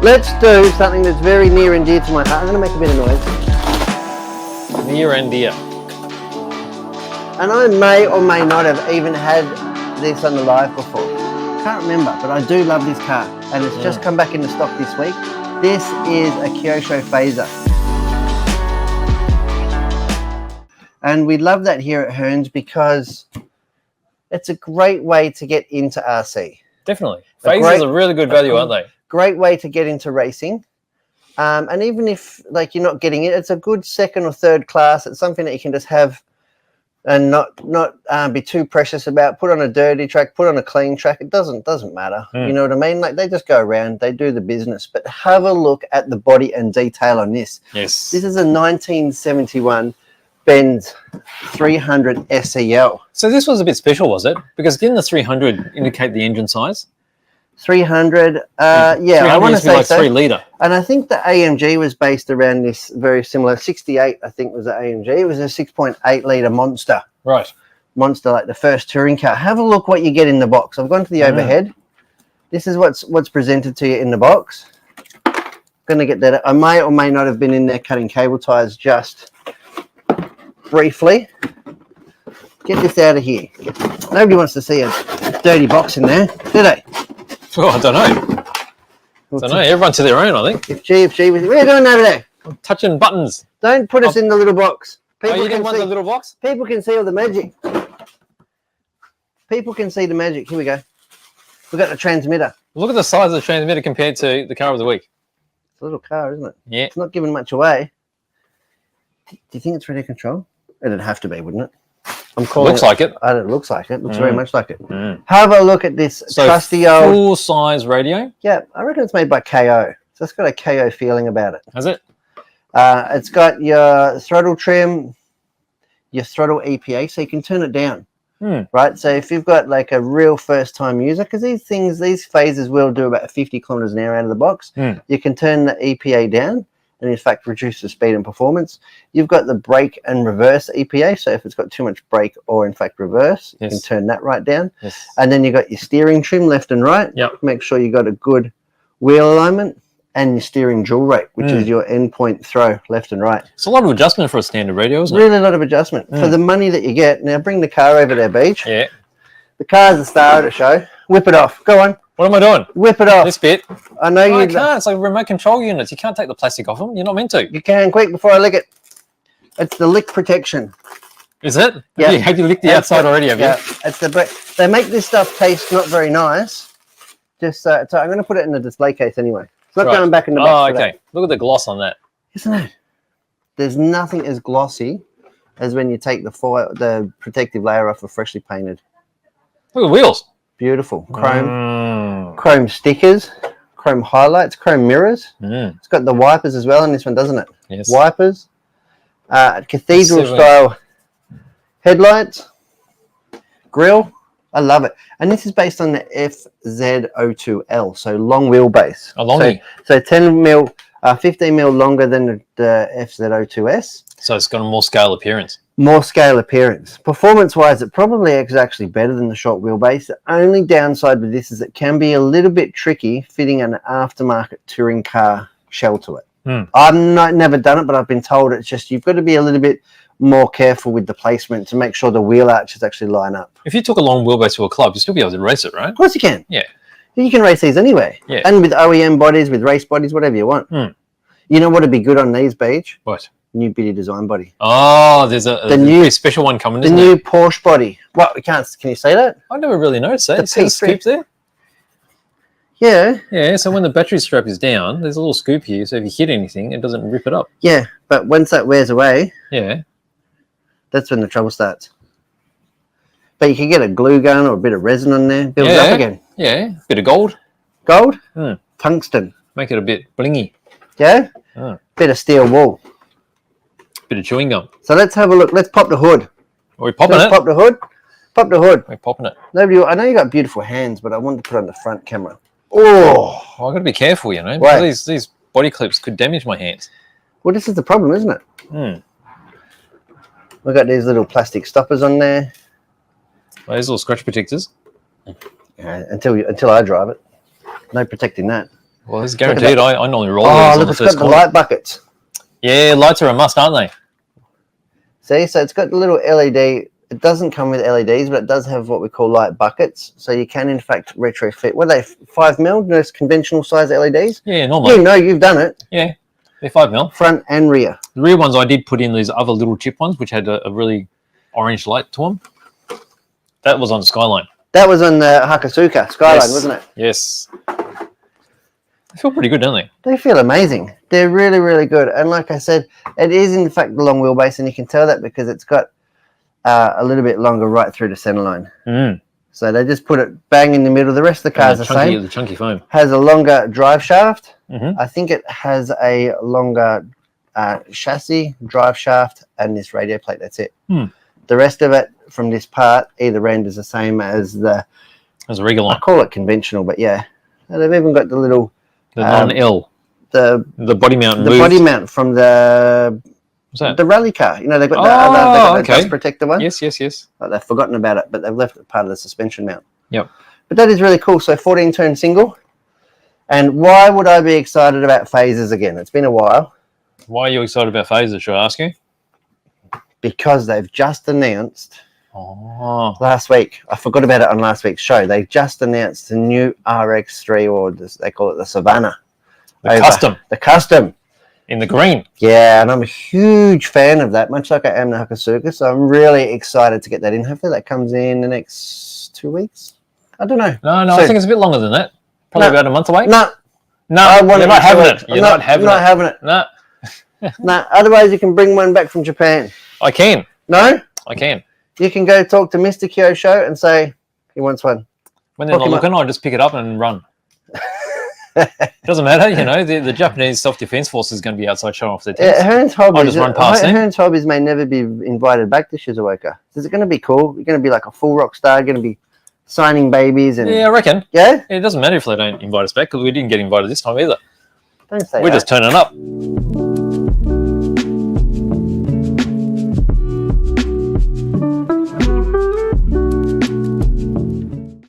Let's do something that's very near and dear to my heart. I'm going to make a bit of noise. Near and dear. And I may or may not have even had this on the live before. Can't remember, but I do love this car. And it's just come back into stock this week. This is a KYOSHO Fazer. And we love that here at Hearns because it's a great way to get into RC. Definitely. Fazers are really good value, aren't they? Great way to get into racing. And even if like you're not getting it, it's a good second or third class. It's something that you can just have and not be too precious about. Put on a dirty track, put on a clean track. It doesn't matter. You know what I mean? Like they just go around, they do the business. But have a look at the body and detail on this. Yes. This is a 1971 Benz 300 SEL. So this was a bit special, was it? Because didn't the 300 indicate the engine size? 300, yeah, I want to say like so. 3 litre. And I think the AMG was based around this very similar. 68, I think, was the AMG. It was a 6.8 litre monster. Right. Monster, like the first touring car. Have a look what you get in the box. I've gone to the overhead. This is what's presented to you in the box. Going to get that. I may or may not have been in there cutting cable ties just briefly. Get this out of here. Nobody wants to see a dirty box in there, do they? Oh, I don't know. Everyone to their own, I think. If G, what are you doing over there? I'm touching buttons. Don't put us in the little box. People you didn't want the little box? People can see all the magic. People can see the magic. Here we go. We've got the transmitter. Look at the size of the transmitter compared to the car of the week. It's a little car, isn't it? Yeah. It's not giving much away. Do you think it's ready control? It'd have to be, wouldn't it? Looks like it. It looks like it. Looks very much like it. Have a look at this trusty old full-size radio. Yeah, I reckon it's made by KO. So it's got a KO feeling about it. Has it? It's got your throttle trim, your throttle EPA, so you can turn it down. Right? So if you've got like a real first-time user, because these phasers will do about 50 kilometers an hour out of the box, you can turn the EPA down and in fact reduce the speed and performance. You've got the brake and reverse EPA, so if it's got too much brake or in fact reverse, you can turn that right down. And then you've got your steering trim left and right. Make sure you got a good wheel alignment and your steering dual rate, which is your endpoint throw left and right. It's a lot of adjustment for a standard radio, isn't it? Really a lot of adjustment for the money that you get. Now bring the car over there, Beach. Yeah. The car's the star of the show. Whip it off. Go on. What am I doing? Whip it off. This bit. I know you can't. It's like remote control units. You can't take the plastic off them. You're not meant to. You can, quick, before I lick it. It's the lick protection. Is it? Yeah. Have you licked the outside already, have you? Yeah. It's they make this stuff taste not very nice. Just so I'm going to put it in the display case anyway. It's not going back in the box. Oh, okay. Look at the gloss on that. Isn't it? There's nothing as glossy as when you take the protective layer off a freshly painted. Look at the wheels. Beautiful. Chrome stickers, chrome highlights, chrome mirrors. It's got the wipers as well in this one, doesn't it? Yes. Wipers. Cathedral style headlights. Grille. I love it. And this is based on the FZ02L, so long wheelbase. A longie. So 10 mil, 15 mil longer than the FZ02S. So it's got a more scale appearance. More scale appearance. Performance-wise, it probably is actually better than the short wheelbase. The only downside with this is it can be a little bit tricky fitting an aftermarket touring car shell to it. I've never done it, but I've been told it's just you've got to be a little bit more careful with the placement to make sure the wheel arches actually line up. If you took a long wheelbase to a club, you'd still be able to race it, right? Of course you can. Yeah. You can race these anyway. Yeah. And with OEM bodies, with race bodies, whatever you want. You know what would be good on these, Beach? What? New Bitty design body. Oh, there's a new special one coming. The new Porsche body. What? We can't. Can you say that? I never really noticed that. The you see the scoop there? Yeah. Yeah. So when the battery strap is down, there's a little scoop here. So if you hit anything, it doesn't rip it up. Yeah, but once that wears away, that's when the trouble starts. But you can get a glue gun or a bit of resin on there, build it up again. Yeah. Bit of gold. Gold. Tungsten. Make it a bit blingy. Yeah. Bit of steel wool. Bit of chewing gum. So let's have a look. Let's pop the hood. Are we popping it? Pop the hood. Pop the hood. We're popping it. Nobody. I know you got beautiful hands, but I wanted to put on the front camera. Oh, I've got to be careful, you know. Right. These body clips could damage my hands. Well, this is the problem, isn't it? We've got these little plastic stoppers on there. Well, these little scratch protectors. Yeah, until I drive it. No protecting that. Well, it's guaranteed. I normally roll Oh, these look, on the it's got first the corner. light buckets. Yeah, lights are a must, aren't they? See, so it's got the little LED. It doesn't come with LEDs, but it does have what we call light buckets. So you can, in fact, retrofit. What are they, 5mm? Those conventional size LEDs? Yeah, normally. You know, you've done it. Yeah, they're 5mm. Front and rear. The rear ones, I did put in these other little chip ones, which had a really orange light to them. That was on Skyline. That was on the Hakasuka Skyline, Yes. wasn't it? Yes. They feel pretty good, don't they? They feel amazing. They're really, really good. And like I said, it is, in fact, the long wheelbase, and you can tell that because it's got a little bit longer right through the centre line. Mm. So they just put it bang in the middle. The rest of the car's the same. The chunky foam. Has a longer drive shaft. Mm-hmm. I think it has a longer chassis, drive shaft, and this radio plate. That's it. Hmm. The rest of it from this part, either end, is the same as the... As a regular I one. call it conventional, but yeah. And they've even got the little... The non-L. The body mount the moved. body mount from What's that? the rally car. You know, they've got the okay. dust protector one. Yes. Like, they've forgotten about it, but they've left it part of the suspension mount. Yep. But that is really cool. So 14-turn single. And why would I be excited about Phasers again? It's been a while. Why are you excited about Phaser, should I ask you? Because they've just announced Oh. last week. I forgot about it on last week's show. They just announced the new RX3, or they call it the Savannah. The custom. The custom. In the green. Yeah, and I'm a huge fan of that, much like I am the Hakasuka. So I'm really excited to get that in. Hopefully that comes in the next 2 weeks. I don't know. No, So- I think it's a bit longer than that. Probably about a month away. No, No, I want you're it not in 2 having weeks. it. You're not having it. No, No, otherwise you can bring one back from Japan. I can. No? I can. You can go talk to Mr. KYOSHO and say he wants one. When they're not Pokemon. looking, I just pick it up and run. Doesn't matter, you know. The Japanese self-defense force is going to be outside showing off their tents. Hearns Hobbies. just run past them. Hearns Hobbies may never be invited back to Shizuoka. Is it going to be cool? You're going to be like a full rock star. Going to be signing babies and Yeah, I reckon. yeah. It doesn't matter if they don't invite us back because we didn't get invited this time either. Don't say We're that. just turning up.